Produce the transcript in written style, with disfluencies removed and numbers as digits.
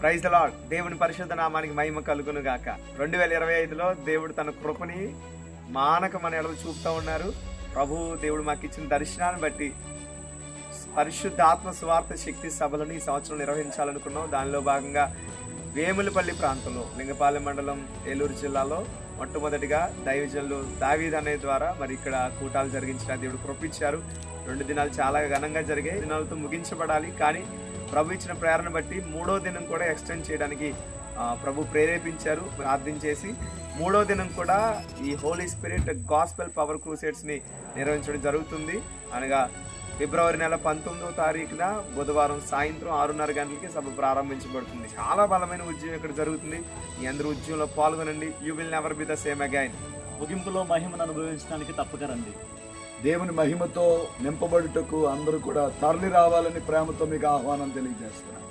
Praise the lord. దేవుని పరిశుద్ధ నామానికి మహిమ కలుగును గాక. 2025లో దేవుడు తన కృపని మానక మన ఎడలు చూపుతూ ఉన్నారు. ప్రభు దేవుడు మాకు ఇచ్చిన దర్శనాన్ని బట్టి పరిశుద్ధ ఆత్మ స్వార్థ శక్తి సభలను ఈ సంవత్సరం నిర్వహించాలనుకున్నాం. దానిలో భాగంగా వేములపల్లి ప్రాంతంలో లింగపాలెం మండలం ఏలూరు జిల్లాలో మొట్టమొదటిగా దైవజనులు దావీద్ అనే ద్వారా మరి ఇక్కడ కూటాలు జరిగించిన దేవుడు కృపించారు. 2 దినాలు చాలా ఘనంగా జరిగాయి. దినాలతో ముగించబడాలి. కానీ ప్రభు ఇచ్చిన ప్రేరణ బట్టి 3వ దినం కూడా ఎక్స్టెండ్ చేయడానికి ప్రభు ప్రేరేపించారు. ప్రార్థించేసి 3వ దినం కూడా ఈ Holy Spirit gospel power crusades ని నిర్వహించడం జరుగుతుంది. అనగా ఫిబ్రవరి నెల 19వ తారీఖున బుధవారం సాయంత్రం 6:30 గంటలకి సభ ప్రారంభించబడుతుంది. చాలా బలమైన ఉద్యమం ఇక్కడ జరుగుతుంది. మీ అందరూ ఉద్యమంలో పాల్గొనండి. You will never be the same again. ముగింపులో మహిమను అనుభవించడానికి తప్పక రండి. దేవుని మహిమతో నింపబడుటకు అందరూ కూడా తరలి రావాలని ప్రేమతో మీకు ఆహ్వానం తెలియజేస్తున్నాను.